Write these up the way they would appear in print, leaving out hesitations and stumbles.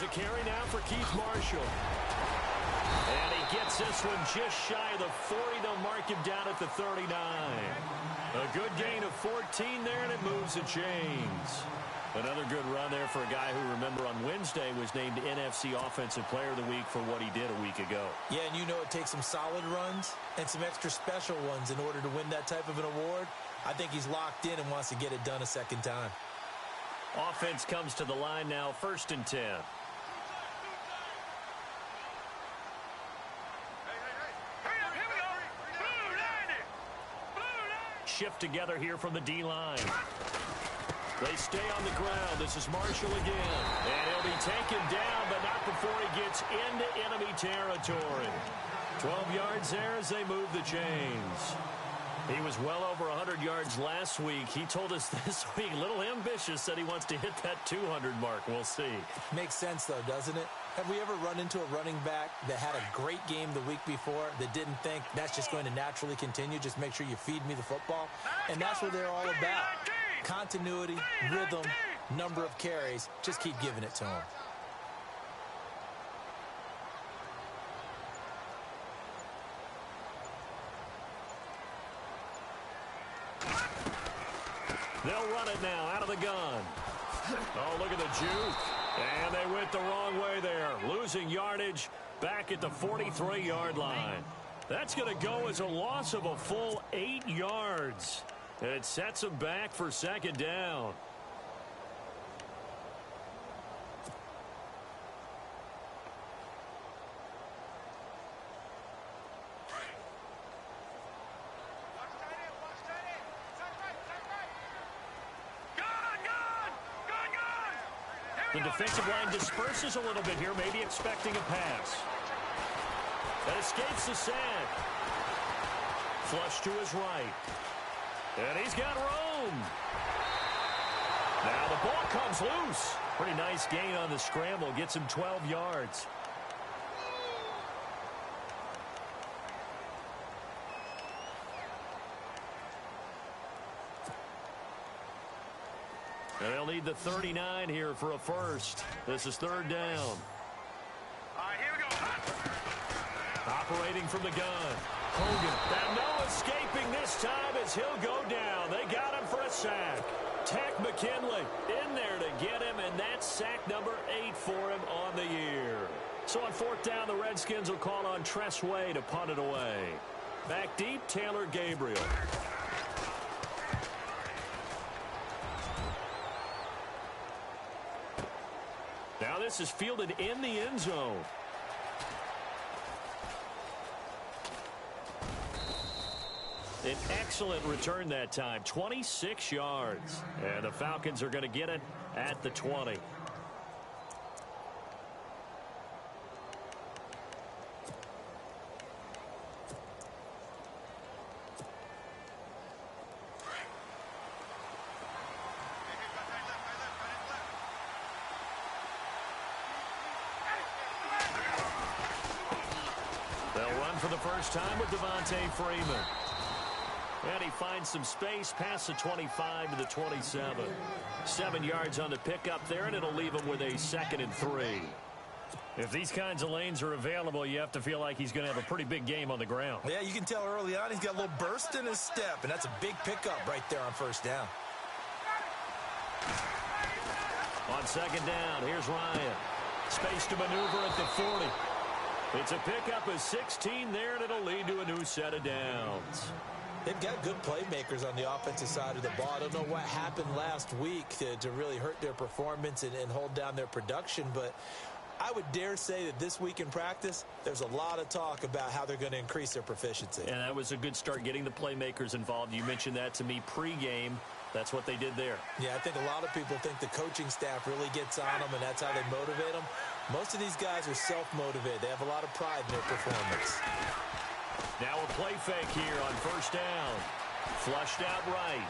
Here's a carry now for Keith Marshall. And he gets this one just shy of the 40. They'll mark him down at the 39. A good gain of 14 there, and it moves the chains. Another good run there for a guy who, remember, on Wednesday was named NFC Offensive Player of the Week for what he did a week ago. Yeah, and you know it takes some solid runs and some extra special ones in order to win that type of an award. I think he's locked in and wants to get it done a second time. Offense comes to the line now, 1st and 10. Shift together here from the D-line. They stay on the ground. This is Marshall again. And he'll be taken down, but not before he gets into enemy territory. 12 yards there as they move the chains. He was well over 100 yards last week. He told us this week, a little ambitious, said he wants to hit that 200 mark. We'll see. Makes sense, though, doesn't it? Have we ever run into a running back that had a great game the week before that didn't think that's just going to naturally continue? Just make sure you feed me the football. And that's what they're all about. Continuity, rhythm, number of carries. Just keep giving it to him. They'll run it now out of the gun. Oh, look at the juke. And they went the wrong way there. Losing yardage back at the 43-yard line. That's going to go as a loss of a full 8 yards. And it sets them back for 2nd down. The defensive line disperses a little bit here, maybe expecting a pass. That escapes the sack. Flush to his right. And he's got room. Now the ball comes loose. Pretty nice gain on the scramble. Gets him 12 yards. And they'll need the 39 here for a first. This is 3rd down. All right, here we go. Operating from the gun. Hogan. And no escaping this time as he'll go down. They got him for a sack. Tech McKinley in there to get him, and that's sack number 8 for him on the year. So on 4th down, the Redskins will call on Tress Way to punt it away. Back deep, Taylor Gabriel. Now this is fielded in the end zone. An excellent return that time, 26 yards. And the Falcons are going to get it at the 20. They'll run for the first time with Devontae Freeman. And he finds some space past the 25 to the 27. 7 yards on the pickup there, and it'll leave him with a 2nd and 3. If these kinds of lanes are available, you have to feel like he's going to have a pretty big game on the ground. Yeah, you can tell early on he's got a little burst in his step, and that's a big pickup right there on 1st down. On 2nd down, here's Ryan. Space to maneuver at the 40. It's a pickup of 16 there, and it'll lead to a new set of downs. They've got good playmakers on the offensive side of the ball. I don't know what happened last week to really hurt their performance and hold down their production, but I would dare say that this week in practice, there's a lot of talk about how they're going to increase their proficiency. And that was a good start, getting the playmakers involved. You mentioned that to me pregame. That's what they did there. Yeah, I think a lot of people think the coaching staff really gets on them, and that's how they motivate them. Most of these guys are self-motivated. They have a lot of pride in their performance. Now a play fake here on 1st down. Flushed out right.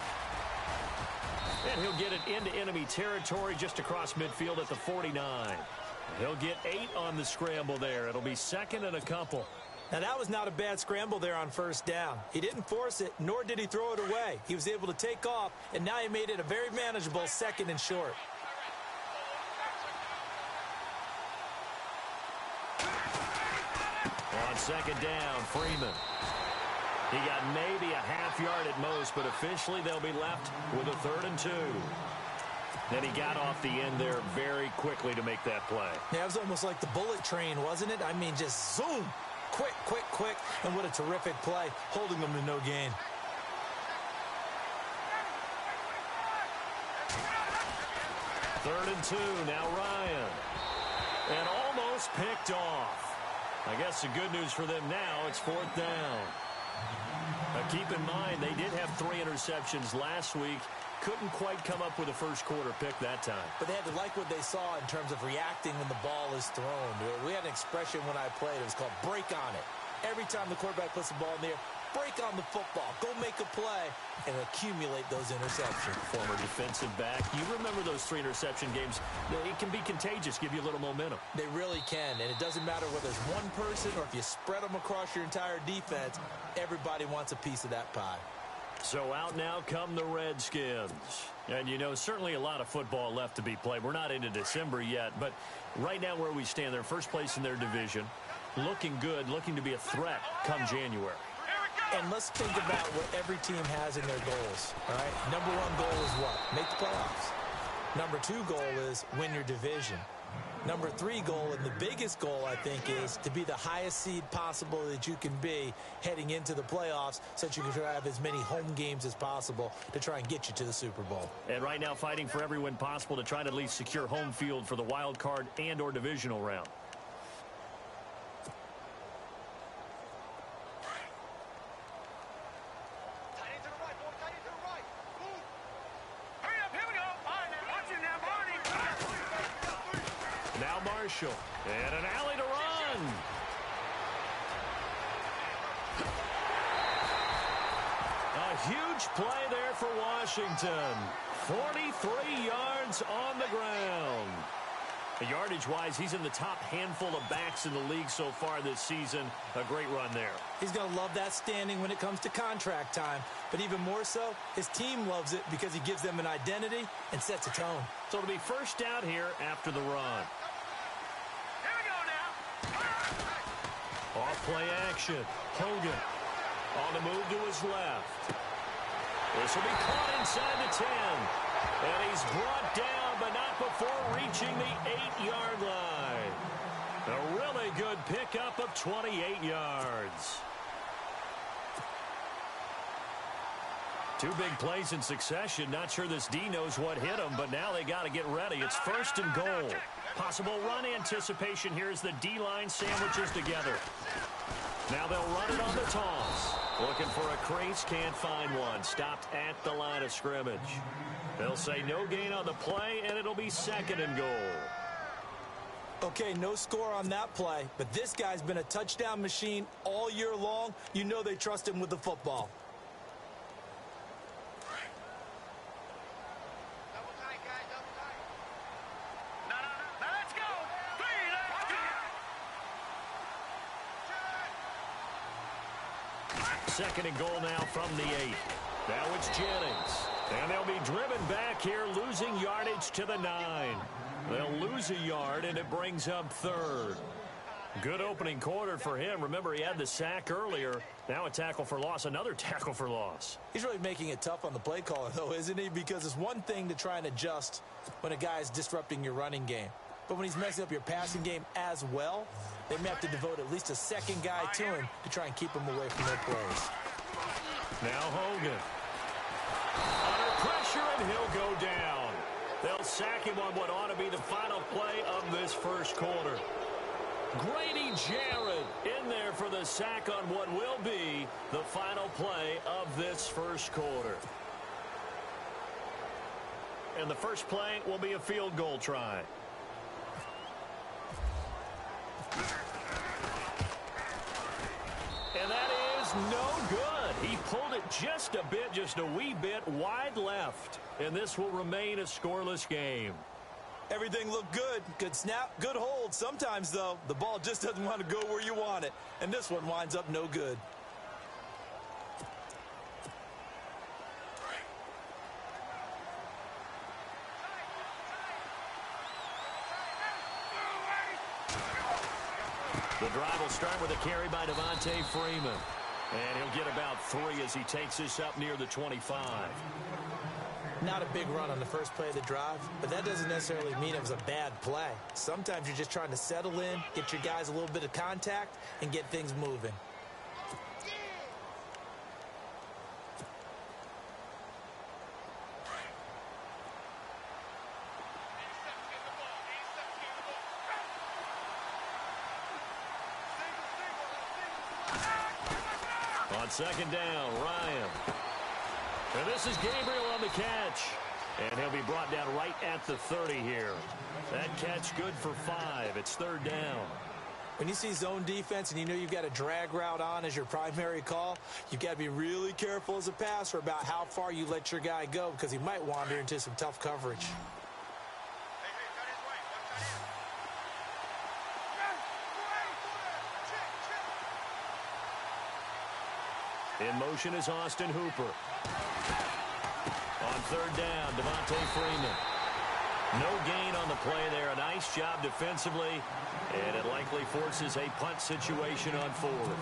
And he'll get it into enemy territory just across midfield at the 49. He'll get 8 on the scramble there. It'll be 2nd and a couple. Now, that was not a bad scramble there on 1st down. He didn't force it, nor did he throw it away. He was able to take off, and now he made it a very manageable 2nd and short. On second down, Freeman. He got maybe a half yard at most, but officially they'll be left with a 3rd and 2. And he got off the end there very quickly to make that play. Yeah, it was almost like the bullet train, wasn't it? I mean, just zoom. Quick, quick, quick. And what a terrific play, holding them to no gain. Third and 2, now Ryan. And almost picked off. I guess the good news for them now, it's 4th down. Now keep in mind, they did have 3 interceptions last week. Couldn't quite come up with a first quarter pick that time. But they had to like what they saw in terms of reacting when the ball is thrown. We had an expression when I played. It was called break on it. Every time the quarterback puts the ball in the air, break on the football. Go make a play and accumulate those interceptions. Former defensive back. You remember those 3 interception games. It can be contagious, give you a little momentum. They really can, and it doesn't matter whether it's one person or if you spread them across your entire defense. Everybody wants a piece of that pie. So out now come the Redskins. And, you know, certainly a lot of football left to be played. We're not into December yet, but right now where we stand, they're first place in their division. Looking good, looking to be a threat come January. And let's think about what every team has in their goals, all right? Number 1 goal is what? Make the playoffs. Number 2 goal is win your division. Number 3 goal, and the biggest goal, I think, is to be the highest seed possible that you can be heading into the playoffs so that you can have as many home games as possible to try and get you to the Super Bowl. And right now fighting for every win possible to try to at least secure home field for the wild card and or divisional round. Now Marshall, and an alley to run. A huge play there for Washington. 43 yards on the ground. Yardage-wise, he's in the top handful of backs in the league so far this season. A great run there. He's going to love that standing when it comes to contract time. But even more so, his team loves it because he gives them an identity and sets a tone. So it'll be first down here after the run. Off play action. Hogan on the move to his left. This will be caught inside the 10. And he's brought down, but not before reaching the 8-yard line. A really good pickup of 28 yards. 2 big plays in succession. Not sure this D knows what hit him, but now they got to get ready. It's 1st and goal. Possible run anticipation here as the D-line sandwiches together. Now they'll run it on the toss. Looking for a crease, can't find one. Stopped at the line of scrimmage. They'll say no gain on the play, and it'll be 2nd and goal. Okay, no score on that play, but this guy's been a touchdown machine all year long. You know they trust him with the football. Second and goal now from the 8. Now it's Jennings. And they'll be driven back here, losing yardage to the 9. They'll lose a yard, and it brings up 3rd. Good opening quarter for him. Remember, he had the sack earlier. Now a tackle for loss, another tackle for loss. He's really making it tough on the play caller, though, isn't he? Because it's one thing to try and adjust when a guy's disrupting your running game. But when he's messing up your passing game as well, they may have to devote at least a second guy to him to try and keep him away from their plays. Now Hogan. Under pressure, and he'll go down. They'll sack him on what ought to be the final play of this first quarter. Grady Jarrett in there for the sack on what will be the final play of this first quarter. And the first play will be a field goal try. And that is no good. He pulled it just a bit, just a wee bit wide left. And this will remain a scoreless game. Everything looked good. Good snap, good hold. Sometimes, though, the ball just doesn't want to go where you want it. And this one winds up no good. The drive will start with a carry by Devontae Freeman. And he'll get about 3 as he takes this up near the 25. Not a big run on the first play of the drive, but that doesn't necessarily mean it was a bad play. Sometimes you're just trying to settle in, get your guys a little bit of contact, and get things moving. On second down, Ryan. And this is Gabriel on the catch. And he'll be brought down right at the 30 here. That catch good for 5. It's third down. When you see zone defense and you know you've got a drag route on as your primary call, you've got to be really careful as a passer about how far you let your guy go because he might wander into some tough coverage. In motion is Austin Hooper. On third down, Devontae Freeman. No gain on the play there. A nice job defensively, and it likely forces a punt situation on 4th.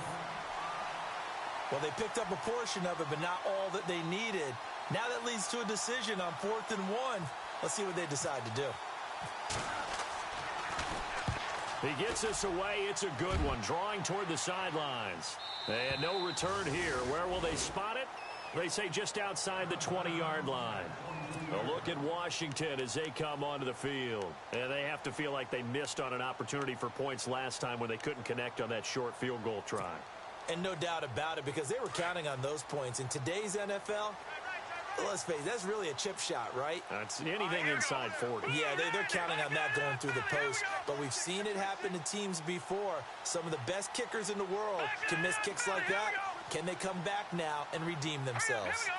Well, they picked up a portion of it, but not all that they needed. Now that leads to a decision on 4th and 1. Let's see what they decide to do. He gets this away. It's a good one, drawing toward the sidelines. And no return here. Where will they spot it? They say just outside the 20-yard line. A look at Washington as they come onto the field. And they have to feel like they missed on an opportunity for points last time when they couldn't connect on that short field goal try. And no doubt about it, because they were counting on those points. In today's NFL, let's face it, that's really a chip shot, right? That's anything inside 40. Yeah, they're counting on that going through the post. But we've seen it happen to teams before. Some of the best kickers in the world can miss kicks like that. Can they come back now and redeem themselves?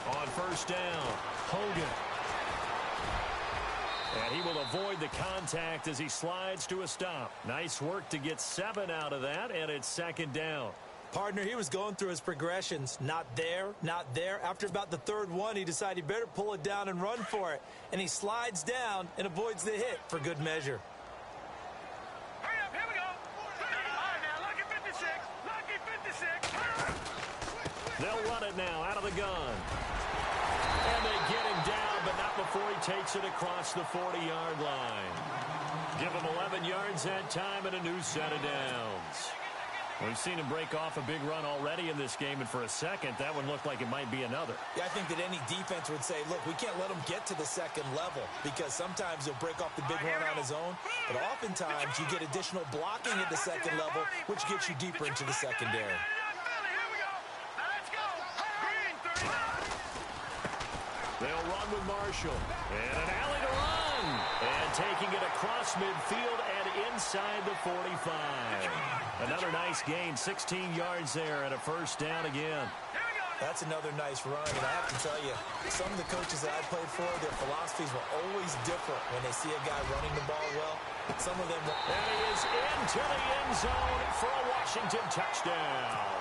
On first down, Hogan. And he will avoid the contact as he slides to a stop. Nice work to get 7 out of that, and it's second down. Partner, he was going through his progressions. Not there, not there. After about the third one, he decided he better pull it down and run for it. And he slides down and avoids the hit for good measure. Hurry up, here we go. All right, now, lucky 56. Lucky 56. They'll run it now out of the gun. And they get him down, but not before he takes it across the 40-yard line. Give him 11 yards that time and a new set of downs. We've seen him break off a big run already in this game, and for a second, that one looked like it might be another. Yeah, I think that any defense would say, look, we can't let him get to the second level because sometimes he'll break off the big run on his own, but oftentimes you get additional blocking at the second level, which gets you deeper into the secondary. They'll run with Marshall. And an alley to run. And taking it across midfield and inside the 45. Another nice gain, 16 yards there and a first down again. That's another nice run, and I have to tell you, some of the coaches that I played for, their philosophies were always different when they see a guy running the ball well. Some of them were... And he is into the end zone for a Washington touchdown.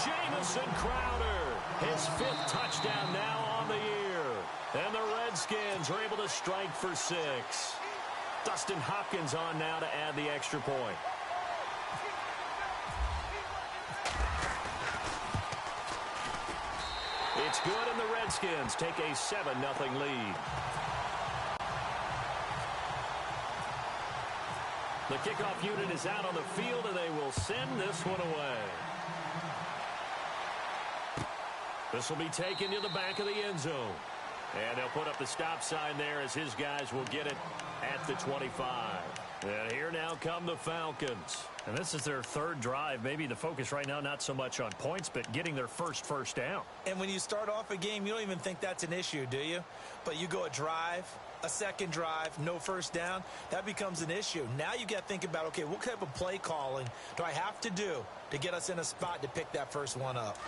Jamison Crowder, his 5th touchdown now on the year. And the Redskins are able to strike for 6. Dustin Hopkins on now to add the extra point. It's good, and the Redskins take a 7-0 lead. The kickoff unit is out on the field, and they will send this one away. This will be taken to the back of the end zone. And they'll put up the stop sign there as his guys will get it at the 25. And here now come the Falcons. And this is their 3rd drive. Maybe the focus right now not so much on points, but getting their first down. And when you start off a game, you don't even think that's an issue, do you? But you go a drive, a second drive, no first down, that becomes an issue. Now you got to think about, okay, what type of play calling do I have to do to get us in a spot to pick that first one up?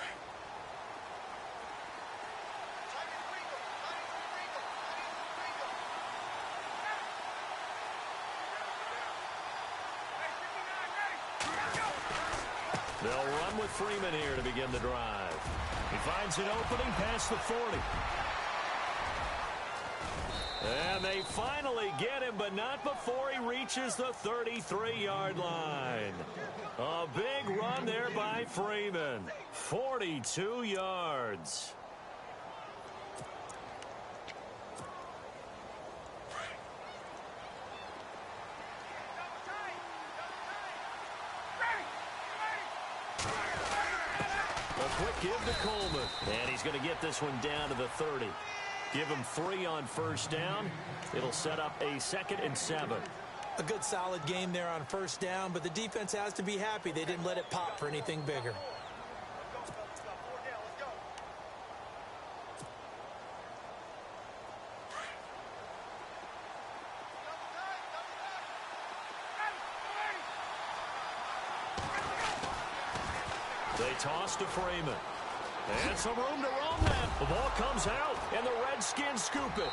They'll run with Freeman here to begin the drive. He finds an opening past the 40. And they finally get him, but not before he reaches the 33-yard line. A big run there by Freeman. 42 yards. A quick give to Coleman. And he's going to get this one down to the 30. Give him 3 on first down. It'll set up a 2nd and 7. A good solid game there on first down, but the defense has to be happy they didn't let it pop for anything bigger. They toss to Freeman. And some room to roam that. The ball comes out, and the Redskins scoop it.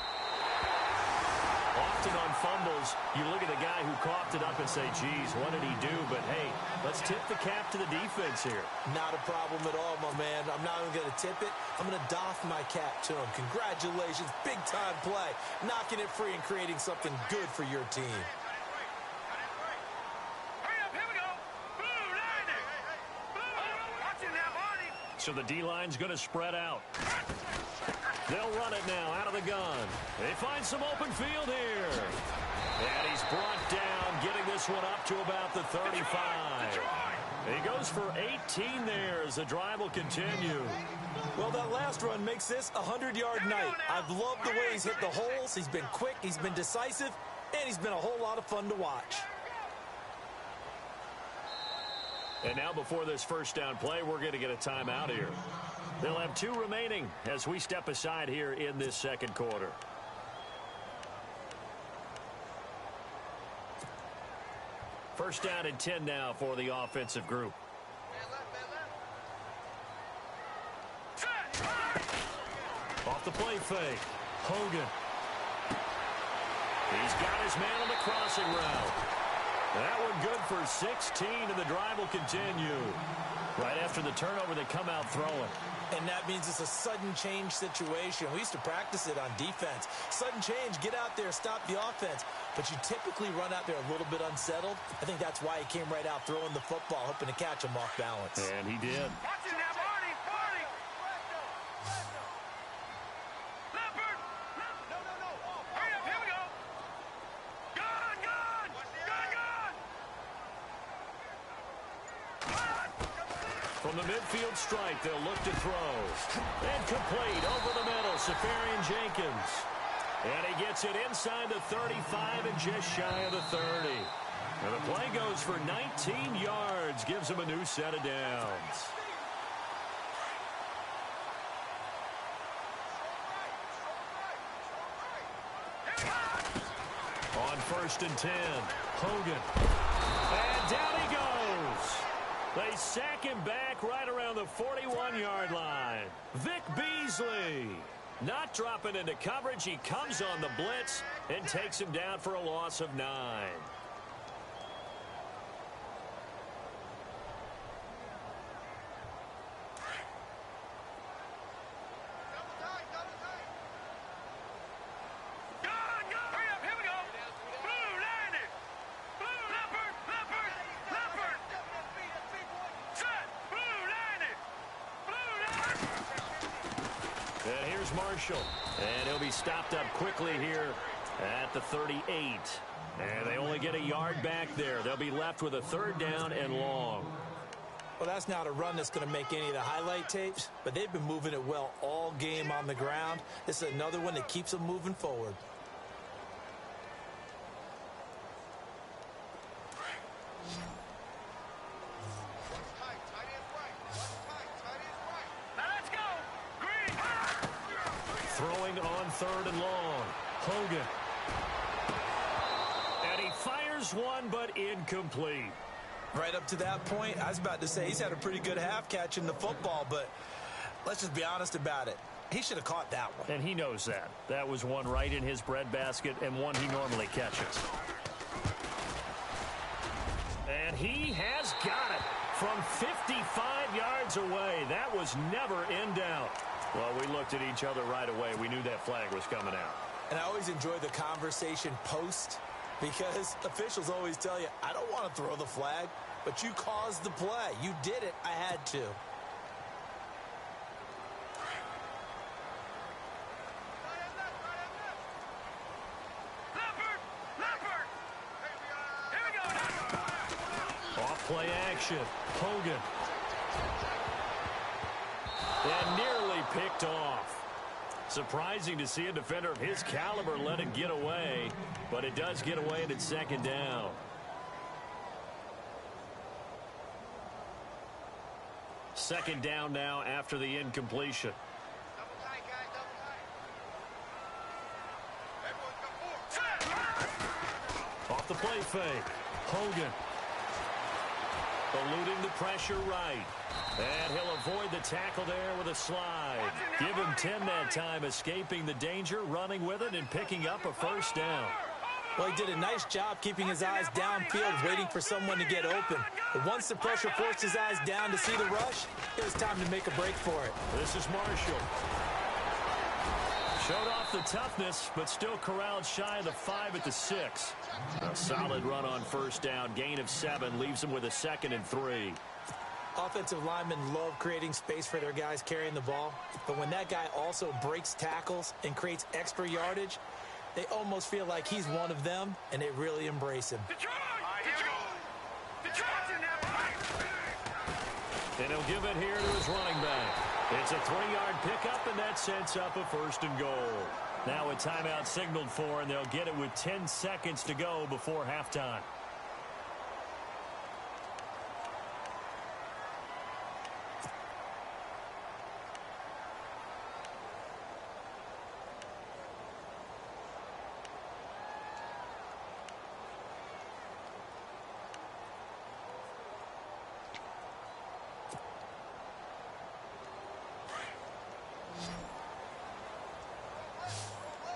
Often on fumbles, you look at the guy who coughed it up and say, geez, what did he do? But, hey, let's tip the cap to the defense here. Not a problem at all, my man. I'm not even going to tip it. I'm going to doff my cap to him. Congratulations. Big-time play. Knocking it free and creating something good for your team. So the D-line's going to spread out. They'll run it now out of the gun. They find some open field here. And he's brought down, getting this one up to about the 35. He goes for 18 there as the drive will continue. Well, that last run makes this a 100-yard night. I've loved the way he's hit the holes. He's been quick, he's been decisive, and he's been a whole lot of fun to watch. And now before this first down play, we're going to get a timeout here. They'll have 2 remaining as we step aside here in this second quarter. First down and 10 now for the offensive group. Off the play fake. Hogan. He's got his man on the crossing route. That one good for 16, and the drive will continue. Right after the turnover, they come out throwing. And that means it's a sudden change situation. We used to practice it on defense. Sudden change, get out there, stop the offense. But you typically run out there a little bit unsettled. I think that's why he came right out throwing the football, hoping to catch him off balance. And he did. Watch it now, Barney! Barney! Leopard! No. Hurry up, here we go! Gun! From the midfield strike, they'll look to throw. And complete over the middle, Safarian Jenkins. And he gets it inside the 35 and just shy of the 30. And the play goes for 19 yards, gives him a new set of downs. On 1st and 10, Hogan. And down he goes. They sack him back right around the 41-yard line. Vic Beasley not dropping into coverage. He comes on the blitz and takes him down for a loss of 9. And here's Marshall. And he'll be stopped up quickly here at the 38. And they only get a yard back there. They'll be left with a 3rd down and long. Well, that's not a run that's going to make any of the highlight tapes, but they've been moving it well all game on the ground. This is another one that keeps them moving forward. Throwing on 3rd and long. Hogan. And he fires one, but incomplete. Right up to that point, I was about to say he's had a pretty good half catching the football, but let's just be honest about it. He should have caught that one. And he knows that. That was one right in his breadbasket and one he normally catches. And he has got it from 55 yards away. That was never in doubt. Well, we looked at each other right away. We knew that flag was coming out. And I always enjoy the conversation post because officials always tell you, I don't want to throw the flag, but you caused the play. You did it. I had to. Off-play action. Hogan. And nearly picked off. Surprising to see a defender of his caliber let it get away, but it does get away and it's second down. Second down now after the incompletion. Off the play fake. Hogan. Eluding the pressure right. And he'll avoid the tackle there with a slide. Give him 10 that time, escaping the danger, running with it, and picking up a first down. Well, he did a nice job keeping his eyes downfield, waiting for someone to get open. But once the pressure forced his eyes down to see the rush, it was time to make a break for it. This is Marshall. Showed off the toughness, but still corralled shy of the 5 at the 6. A solid run on first down. Gain of 7 leaves him with a 2nd and 3. Offensive linemen love creating space for their guys carrying the ball. But when that guy also breaks tackles and creates extra yardage, they almost feel like he's one of them, and they really embrace him. And he'll give it here to his running back. It's a 3-yard pickup, and that sets up a 1st and goal. Now a timeout signaled for, and they'll get it with 10 seconds to go before halftime.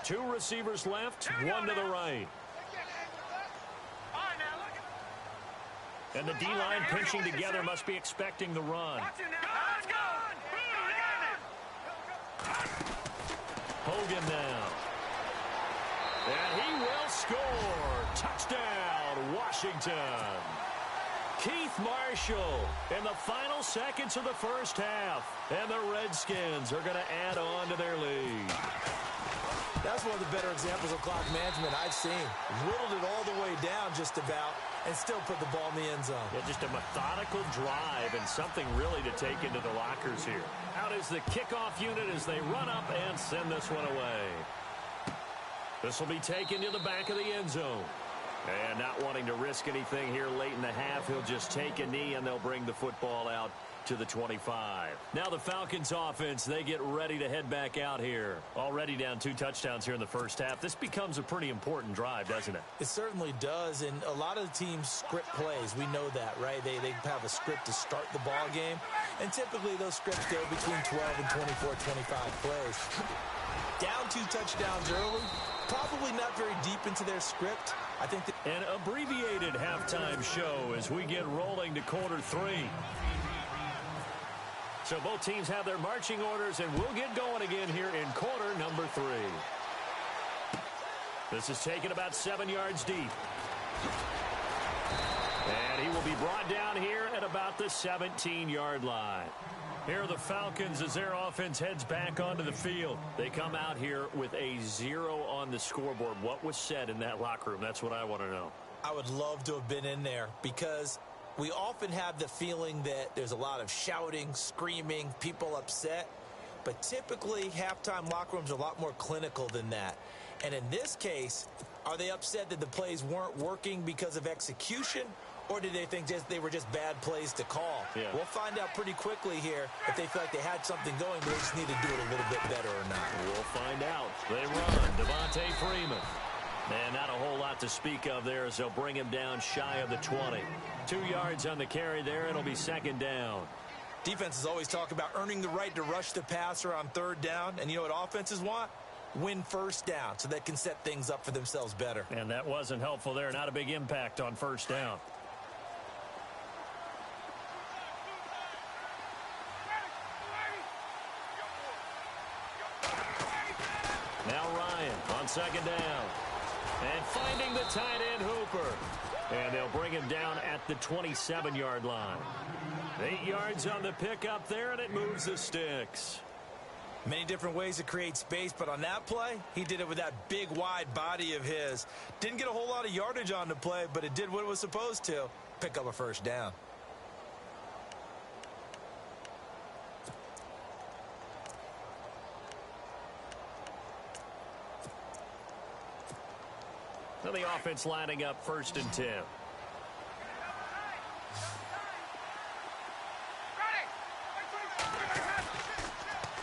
Two receivers left, one to the right. And the D-line pinching together must be expecting the run. Hogan now. And he will score. Touchdown, Washington. Keith Marshall in the final seconds of the first half. And the Redskins are going to add on to their lead. That's one of the better examples of clock management I've seen. Whittled it all the way down just about and still put the ball in the end zone. Yeah, just a methodical drive and something really to take into the lockers here. Out is the kickoff unit as they run up and send this one away. This will be taken to the back of the end zone. And not wanting to risk anything here late in the half, he'll just take a knee and they'll bring the football out to the 25. Now the Falcons offense, they get ready to head back out here. Already down 2 touchdowns here in the first half. This becomes a pretty important drive, doesn't it? It certainly does, and a lot of the teams script plays. We know that, right? They have a script to start the ball game, and typically those scripts go between 12 and 24, 25 plays. Down 2 touchdowns early, probably not very deep into their script. I think an abbreviated halftime show as we get rolling to quarter 3. So both teams have their marching orders, and we'll get going again here in quarter number 3. This is taken about 7 yards deep. And he will be brought down here at about the 17-yard line. Here are the Falcons as their offense heads back onto the field. They come out here with a 0 on the scoreboard. What was said in that locker room? That's what I want to know. I would love to have been in there because we often have the feeling that there's a lot of shouting, screaming, people upset. But typically, halftime locker rooms are a lot more clinical than that. And in this case, are they upset that the plays weren't working because of execution? Or do they think they were just bad plays to call? Yeah. We'll find out pretty quickly here if they feel like they had something going, but they just need to do it a little bit better or not. We'll find out. They run. Devontae Freeman. And not a whole lot to speak of there as they'll bring him down shy of the 20. 2 yards on the carry there. It'll be second down. Defenses always talk about earning the right to rush the passer on third down. And you know what offenses want? Win first down so they can set things up for themselves better. And that wasn't helpful there. Not a big impact on first down. Now Ryan on second down. And finding the tight end Hooper. And they'll bring him down at the 27-yard line. 8 yards on the pickup there, and it moves the sticks. Many different ways to create space, but on that play, he did it with that big, wide body of his. Didn't get a whole lot of yardage on the play, but it did what it was supposed to. Pick up a first down. Now the offense lining up 1st and 10.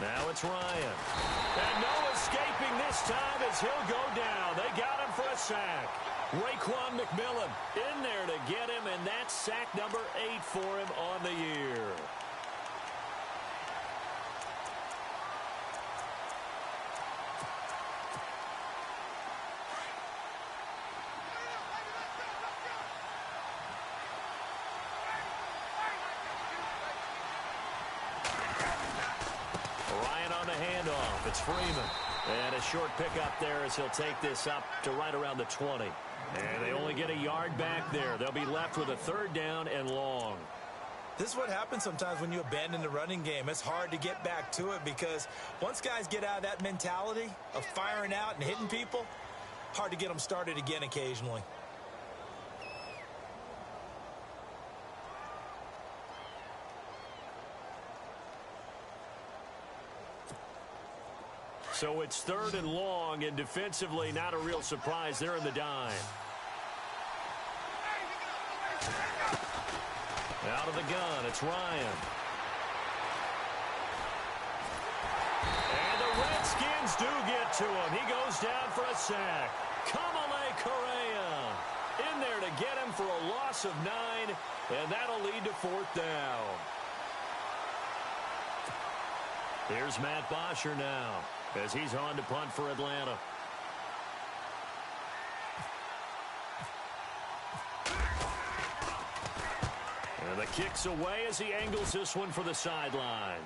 Now it's Ryan. And no escaping this time as he'll go down. They got him for a sack. Raekwon McMillan in there to get him, and that's sack number 8 for him on the year. It's Freeman. And a short pickup there as he'll take this up to right around the 20. And they only get a yard back there. They'll be left with a 3rd down and long. This is what happens sometimes when you abandon the running game. It's hard to get back to it because once guys get out of that mentality of firing out and hitting people, hard to get them started again occasionally. So it's 3rd and long, and defensively not a real surprise. They're in the dime. Out of the gun, it's Ryan. And the Redskins do get to him. He goes down for a sack. Kamale Correa in there to get him for a loss of 9, and that'll lead to 4th down. Here's Matt Bosher now, as he's on to punt for Atlanta. And the kick's away as he angles this one for the sideline.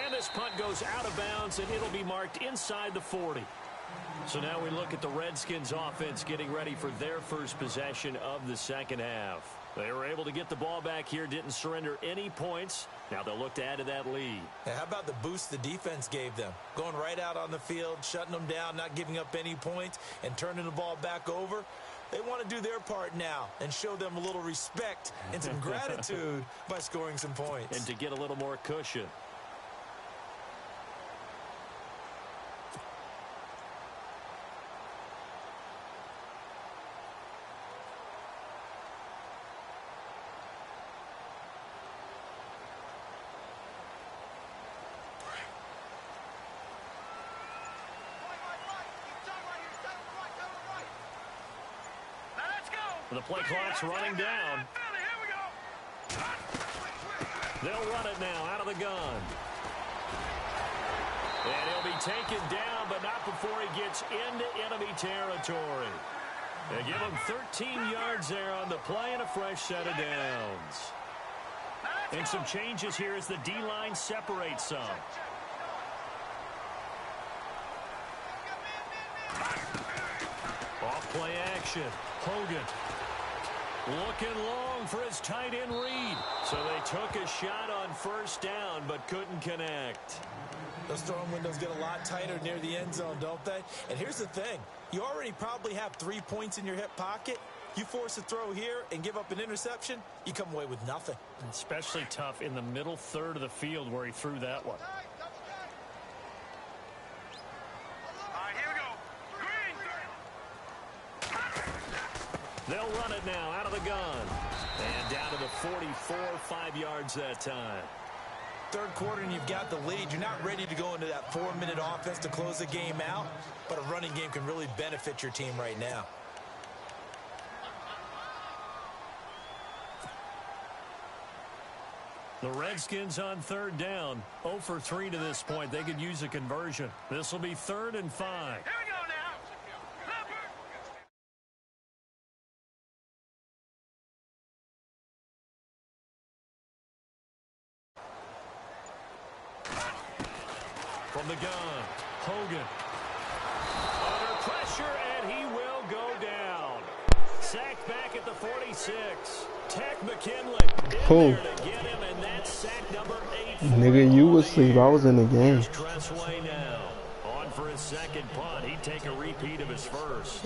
And this punt goes out of bounds, and it'll be marked inside the 40. So now we look at the Redskins offense getting ready for their first possession of the second half. They were able to get the ball back here, didn't surrender any points. Now they'll look to add to that lead. Now, how about the boost the defense gave them? Going right out on the field, shutting them down, not giving up any points, and turning the ball back over. They want to do their part now and show them a little respect and some gratitude by scoring some points. And to get a little more cushion. The play clock's running down. They'll run it now out of the gun. And he'll be taken down, but not before he gets into enemy territory. They give him 13 yards there on the play and a fresh set of downs. And some changes here as the D-line separates some. Off play action. Hogan. Looking long for his tight end Reed. So they took a shot on first down, but couldn't connect. Those throwing windows get a lot tighter near the end zone, don't they? And here's the thing. You already probably have 3 points in your hip pocket. You force a throw here and give up an interception, you come away with nothing. Especially tough in the middle third of the field where he threw that one. They'll run it now out of the gun. And down to the 44, 5 yards that time. Third quarter and you've got the lead. You're not ready to go into that 4-minute offense to close the game out, but a running game can really benefit your team right now. The Redskins on third down. 0 for 3 to this point. They could use a conversion. This will be 3rd and 5. From the gun, Hogan. Under pressure, and he will go down. Sacked back at the 46. Tech McKinley in there to get him, and that's sack number 8. Nigga, you was asleep. I was in the game. Tressway now. On for his second punt. He'd take a repeat of his first.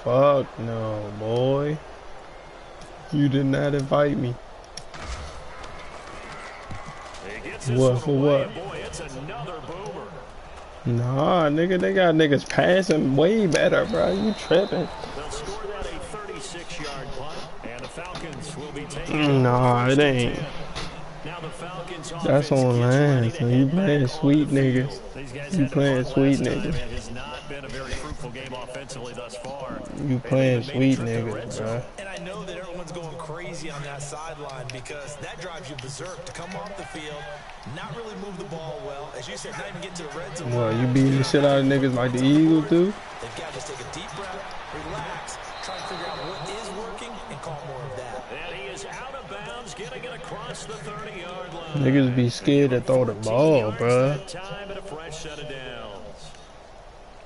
Fuck no, boy. You did not invite me. What for what? Boy, it's another boomer. Nah, nigga, they got niggas passing way better, bro. You tripping? They'll score that a 36-yard punt, and the Falcons will be taking. Nah, it ain't. Now the Falcons that's online, so you playing sweet niggas. You playing sweet niggas. It has not been a very fruitful game offensively thus far. You playing sweet niggas, bro. And I know that everyone's going crazy on that sideline because that drives you berserk to come off the field, not really move the ball well. As you said, not even get to the red zone. Well, you beating the shit out of niggas like the Eagles do? They've got to just take a deep breath, relax, try to figure out what is working, and call more of that. And he is out of bounds, getting it across the 30-yard line. Niggas be scared to throw the ball, bro.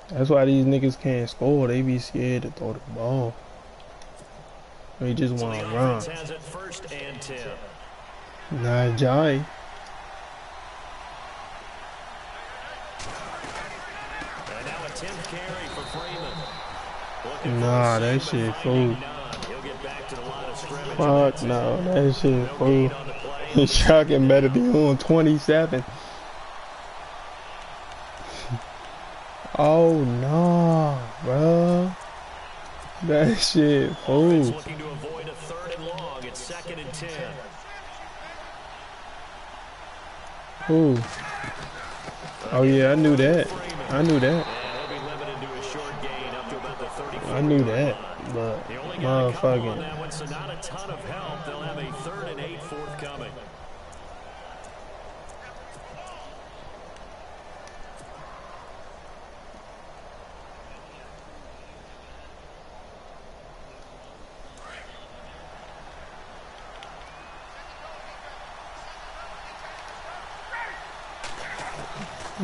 That's why these niggas can't score. They be scared to throw the ball. They just want to run. Nah, Jai. Nah, that shit fool. Fuck no, that shit fool. His shotgun better be on 27. Oh no, bro. That shit fool. Looking to avoid a 3rd and long. It's 2nd and 10. Ooh. Oh yeah, I knew that. I knew that. I knew that, but motherfucking. So not a ton of help. They'll have a 3rd and 8 forthcoming.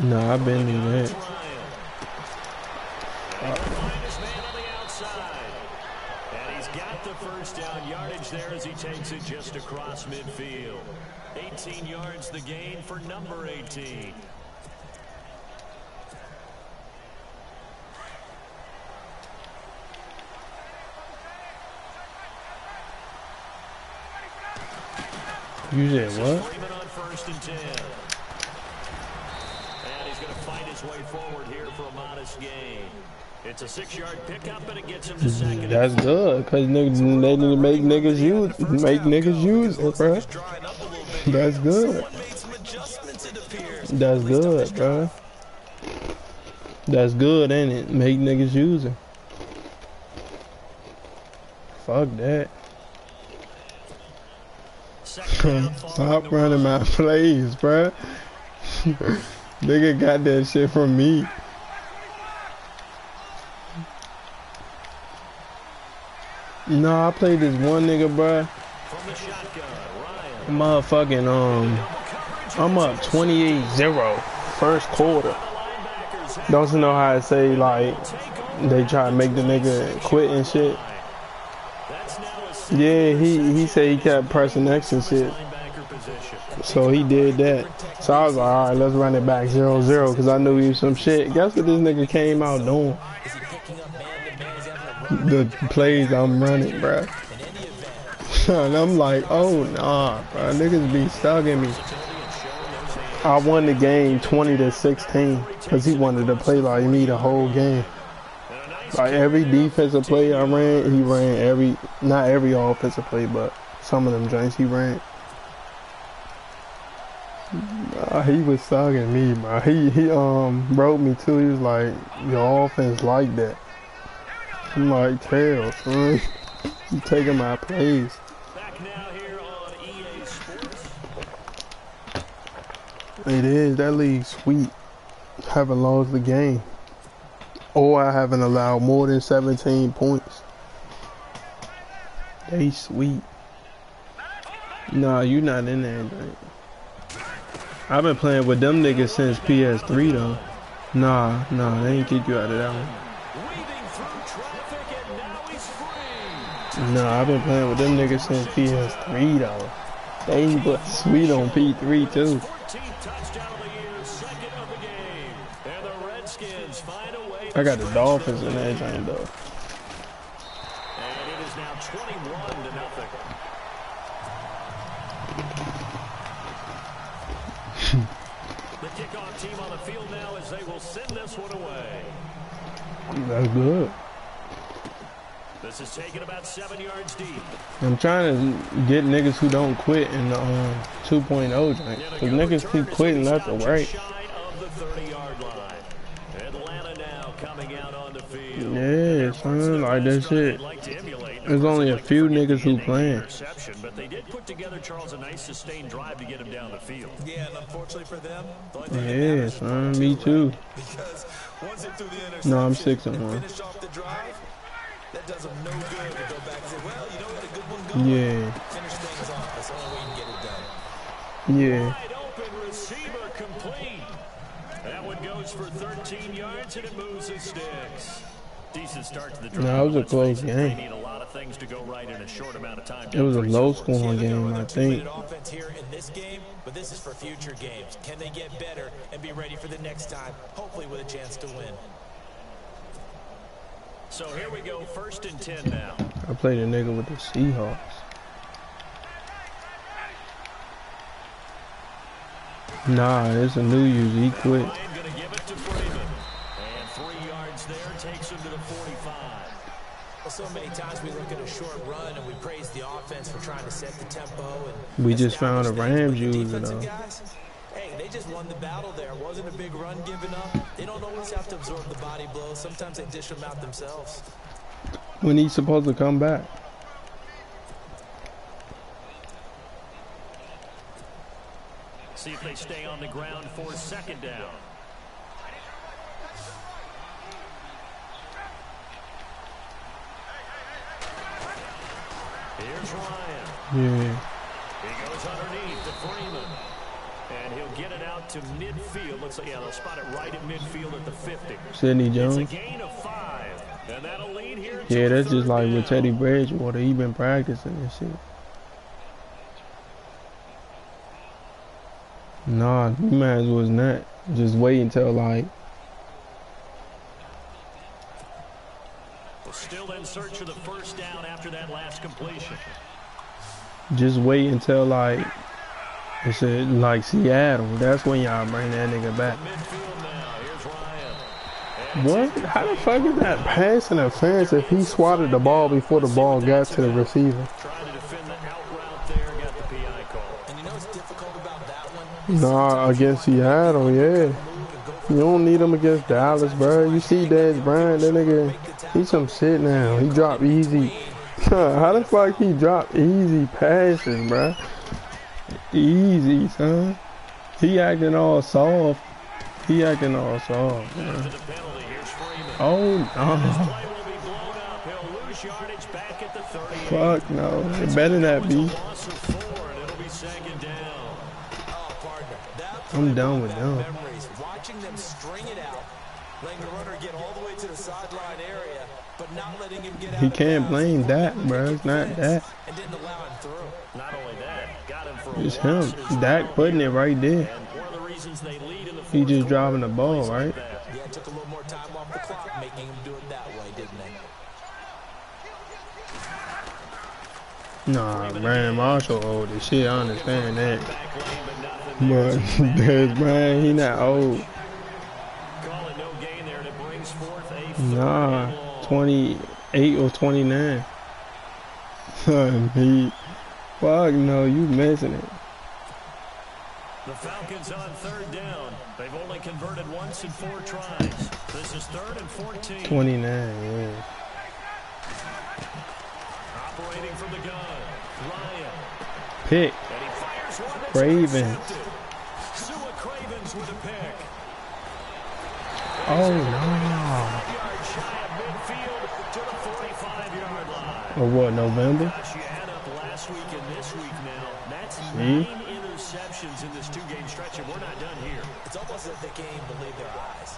No, I've been in that. And he's got the first down yardage there as he takes it just across midfield. 18 yards the gain for number 18. You said what? Freeman on 1st and 10. And he's going to fight his way forward here for a modest gain. It's a 6-yard pickup, and it gets him to 2nd. That's good, cause niggas, they need to make niggas use it, bro. That's good. That's good, bro. That's good, ain't it? Make niggas use it. Fuck that. Stop running my plays, bro. Nigga got that shit from me. No, I played this one nigga, bro. Motherfucking, I'm up 28-0 first quarter. Don't you know how I say, like, they try to make the nigga quit and shit? Yeah, he said he kept pressing X and shit. So he did that. So I was like, alright, let's run it back 0-0 because I knew he was some shit. Guess what this nigga came out doing? The plays I'm running, bro. And I'm like, oh nah, bro. Niggas be stugging me. I won the game 20-16 because he wanted to play like me the whole game. Like every defensive play I ran, he ran not every offensive play, but some of them joints he ran. He was stugging me, bro. He broke me too. He was like, your offense like that. I'm like, tail, son. You taking my plays. Back now here on EA Sports. It is. That league's sweet. Haven't lost the game. Or I haven't allowed more than 17 points. They sweet. Nah, you not in there, right? I've been playing with them niggas since PS3 though. Nah, they ain't kick you out of that one. Weaving through traffic, and now he's free. No, I've been playing with them niggas since PS3 though. They put sweet on P3 too. 14th touchdown of the year, second of the game. And the Redskins find a way. I got the Dolphins in that game though. And it is now 21-0. The kickoff team on the field now as they will send this one away. That's good. This is taken about 7 yards deep. I'm trying to get niggas who don't quit in the 2.0 joint. Because niggas keep quitting left or right. Shy of the 30-yard line. Atlanta now coming out on the field. Yeah, son, like that shit. There's only a few niggas who playing. But they did put together, Charles, a nice sustained drive to get him down the field. Yeah, and unfortunately for them, yeah, son, me too. Because once they threw the No, I'm interception 6-1. finish off the drive, that does them no good to go back and say, well, you know, we had a good one going. Yeah. Finish things off. That's the only way you can get it done. Yeah. Wide open receiver complete. That one goes for 13 yards and it moves the sticks. Decent start to the drive. No, it was a close game. They need a lot of things to go right in a short amount of time. It was a low-scoring game, I think. Offense here in this game, but this is for future games. Can they get better and be ready for the next time, hopefully with a chance to win? So here we go, 1st and 10 now. I played a nigga with the Seahawks. Nah, it's a new user. He quit. Ryan gonna give it to Freeman. And 3 yards there takes him to the 45. Well, so many times we look at a short run and we praise the offense for trying to set the tempo. And We just found a Rams user defensive though. guys, hey, they just won the battle there. It wasn't a big run given up. They don't always have to absorb the body blows. Sometimes they dish them out themselves. When he's supposed to come back. See if they stay on the ground for 2nd down. Here's Ryan. Yeah. He goes underneath to Freeman. And he'll get it out to midfield. Looks like, yeah, they'll spot it right at midfield at the 50. Sidney Jones. It's a gain of 5. And that'll lead here. Yeah, that's just like with Teddy Bridgewater. He been practicing and shit. Nah, you might as well not. Just wait until like. Still in search of the 1st down after that last completion. Just wait until like. It's like Seattle. That's when y'all bring that nigga back. Midfield now. Here's Ryan. What? How the fuck is that pass interference if he swatted the ball before the ball got to the receiver? Trying to defend the out route there. Got the PI call. And you know what's difficult about that one? Nah, against Seattle, yeah. You don't need him against Dallas, bro. You see Dez Bryant, that nigga, he's some shit now. He dropped easy. How the fuck he dropped easy passes, bro? Easy, son. He acting all soft. He acting all soft, man. Oh, no. Fuck no. It better not be. I'm done with them. Watching them string it out, letting the runner get all the way to the sideline area, but not letting him get out. He can't blame that, bro. It's not that. And didn't allow him through. Not only that, got him for It's him. Dak putting it right there. one of the reasons they lead in the He just driving the ball, right? Yeah, it took a little more time off the clock, making him do it that way, didn't they? Nah, Brandon Marshall old as shit. I understand that. But Dez Bryant, he not old. Call it no gain there, and it brings forth a Nah, 28 or 29. Son, he, fuck no, you missing it. The Falcons on 3rd down. They've only converted once in 4 tries. This is 3rd and 14. 29, yeah. Operating from the gun, Ryan. Pick. And he fires one that's Ravens. intercepted. Sua Cravens with a pick. Oh, no. 5 yards shy of midfield to the 45-yard line. Or what, November? Gosh, you add up last week and this week now. That's See? 9 interceptions in this 2-game stretch, and we're not done here. It's almost as if they can't even believe their eyes.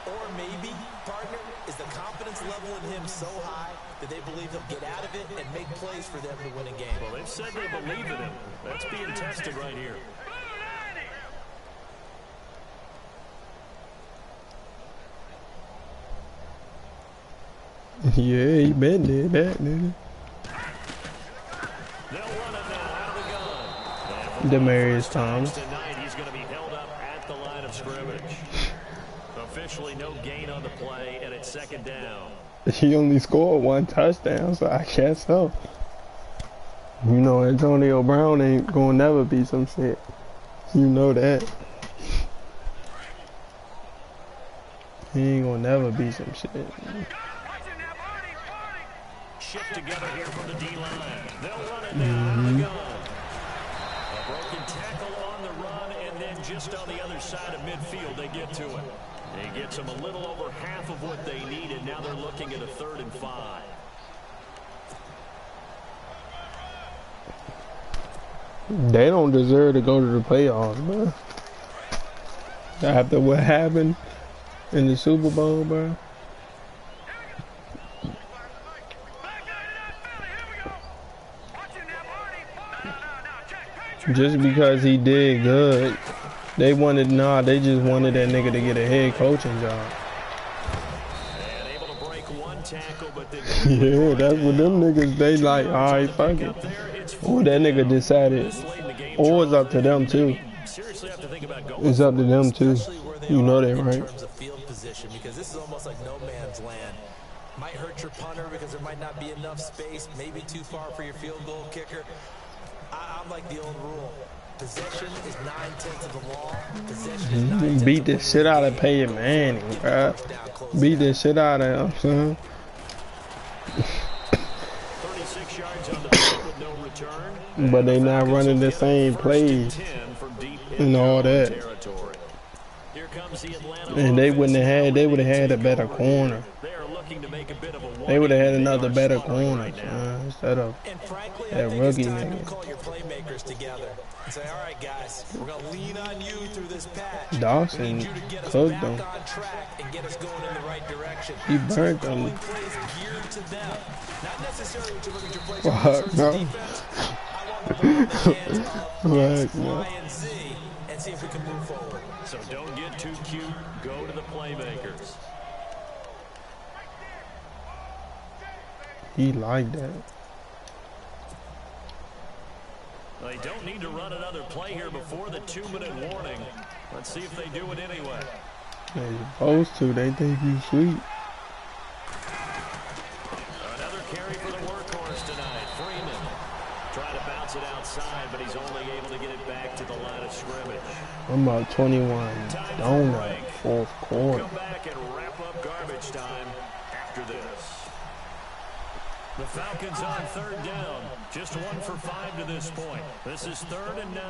Or maybe, partner, is the confidence level in him so high that they believe he'll get out of it and make plays for them to win a game. Well, they've said they believe in him. That's being tested right here. Yeah, he been did that, nigga. They'll run it now out of the gun. Demarius Thomas. Tonight, he's going to be held up at the line of scrimmage. Officially no gain on the play, and it's second down. He only scored 1 touchdown, so I guess so. You know, Antonio Brown ain't gonna never be some shit. You know that. He ain't gonna never be some shit. Shift together here from the D-line. They'll run it now out of the gun. A broken tackle on the run, and then just on the other side of midfield, they get to it. He gets them a little over half of what they needed. Now they're looking at a 3rd and 5. They don't deserve to go to the playoffs, bro. After what happened in the Super Bowl, bro. Just because he did good, they just wanted that nigga to get a head coaching job. And able to break 1 tackle, but then Yeah, that's what them niggas, they like, alright, fuck it. Or that nigga decided. Or it's up to them too. It's up to them too. You know that, right? In terms of field position, because this is almost like no man's land. Might hurt your punter because there might not be enough space, maybe too far for your field goal kicker. I'm like the old rule. Possession is 9/10 of the law. Possession is 9/10. Beat the shit out of Peyton Manning, bro. Beat the shit out of him, son. 36 yards on the field with no return. But they not running the same plays and all that. Here comes the Atlanta And they would have had a better corner. They would have had another better corner, son, instead of that rookie nigga. Call your playmakers together and say, all right, guys, we're going to lean on you through this patch. Dawson cooked them. On track and get us going in the right direction. He burnt them. Plays geared to them. Not necessarily to look at your plays Fuck, no. defense. I want to put on the hands of Right, no. Y and Z and see if we can move forward. So don't get too cute. Go to the playmakers. He like that. They don't need to run another play here before the 2-minute warning. Let's see if they do it anyway. They supposed to. They think you sweet. Another carry for the workhorse tonight. Freeman trying to bounce it outside, but he's only able to get it back to the line of scrimmage. I'm about 21 donut, 4th quarter. Come back and wrap up garbage time after this. The Falcons on 3rd down. Just 1 for 5 to this point. This is 3rd and 9.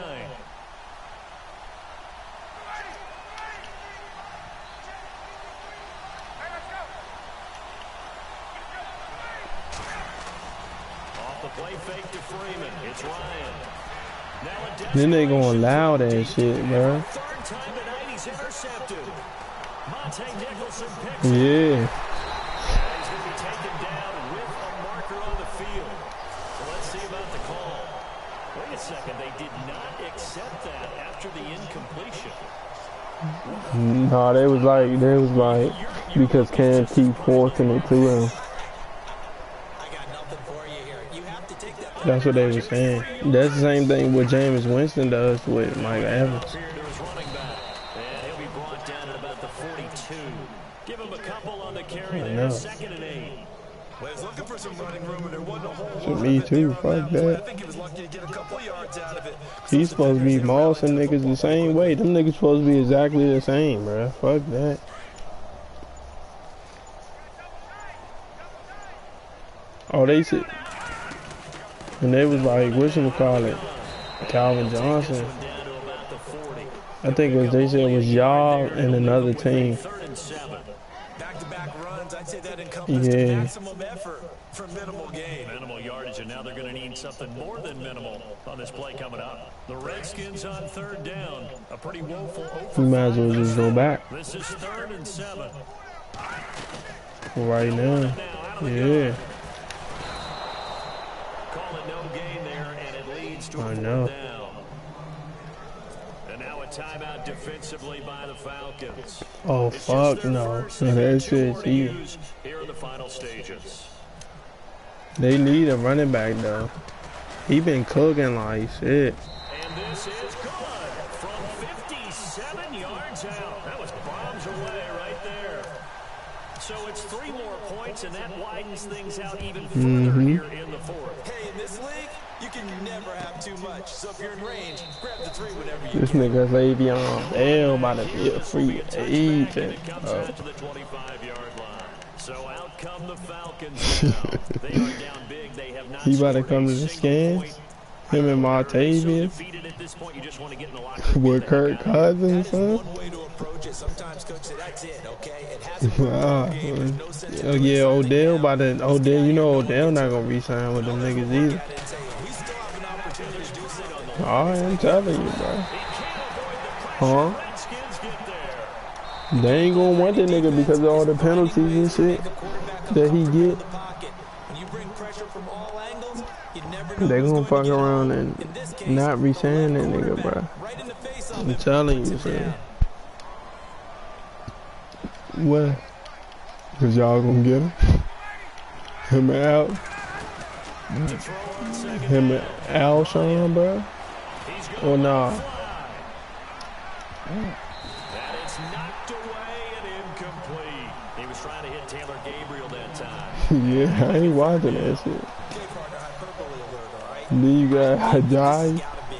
Off the play fake to Freeman. It's Ryan. Now Then they gonna allow that shit, bro. 3rd time tonight he's intercepted. Monte Nicholson picks Yeah. He's going to be taken down with a marker on the field. So let's see about the call. Wait a second. They did not accept that after the incompletion. Nah, they was like, because Cam keep forcing it to him. I got nothing for you here. You have to take that. That's what they were saying. That's the same thing what Jameis Winston does with Mike Evans. Here to his running back. And he'll be brought down at about the 42. Give him a couple on the carry there. 2nd and 8. Well, he was looking for some running room, and there wasn't a whole So lot me of it too, there on fuck play. I that. think he was lucky to get a couple yards out of it. He's supposed to be mossing niggas the same way. Them niggas supposed to be exactly the same, bro. Fuck that. Oh, they said, and they was like, whatchamacallit, Calvin Johnson. Down to about the 40. I think it was, they said it was y'all and another team. 3rd and 7. Back-to-back runs, I'd say that encompassed Yeah. maximum effort for minimal gain. Minimal yardage, and now they're going to need something more than minimal on this play coming up. The Redskins on third down. A pretty woeful over. You might as well just go back. This is 3rd and 7. Right now. Yeah. Call it no gain there, and it leads to a I know. down. And now a timeout defensively by the Falcons. Oh, fuck no. That's it. Here in the final stages. They need a running back, though. He been cooking like shit. And this is good from 57 yards out. That was bombs away right there. So it's 3 more points, and that widens things out even further here in the 4th. Hey, in this league, you can never have too much. So if you're in range, grab the 3 whenever you This can. nigga Le'Veon Bell about to be a free agent. It comes out to the 25-yard line. So out come the Falcons now. They are down big. They have not He about to scored come a to the single Skins. point. Him and So Martavius. defeated at this point, you just want to get in the locker room. With Kirk Cousins, That is son. one way to approach it. Sometimes, coach, say that's it, okay? It hasn't been a game. There's no sense in Oh, doing yeah, something Odell now. about to. Odell, you know Odell not gonna re-sign with them niggas either. We still have an opportunity to do so. Alright, I'm telling you, bro. Huh? Redskins get there. They ain't gonna want that nigga because of all the penalties and shit that he get. When you bring pressure from all angles, you never know They who's gonna going to fuck get around open. and In this case, not re-sign that nigga, bro. right in the face of I'm him, telling you, puts him son. down. What? Cause y'all gonna get him? Him and Al? Him and Alshon, bro? Or nah? That is knocked away and incomplete. He was trying to hit Taylor Gabriel that time. Yeah, I ain't watching that shit. Okay, partner, hyperbole alert, all right? Then you got This die. has got to be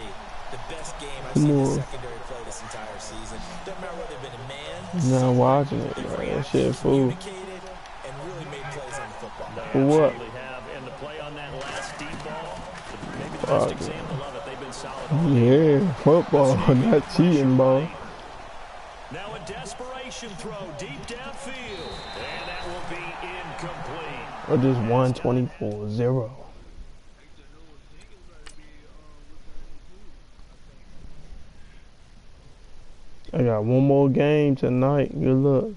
the best game I've Come seen the on. secondary play this entire season. Doesn't matter whether they've been a man, Not watching it, bro. That shit fool. communicated, and really made plays on the football. For what? Absolutely have. And the play on that last deep ball, maybe the Fuck. best example of it. They've been solid all Yeah, football, not cheating, ball. Now a desperation throw deep downfield. And that will be incomplete. Or just 124-0. I got one more game tonight. Good luck.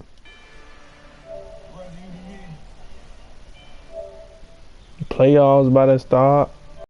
Playoffs about to start.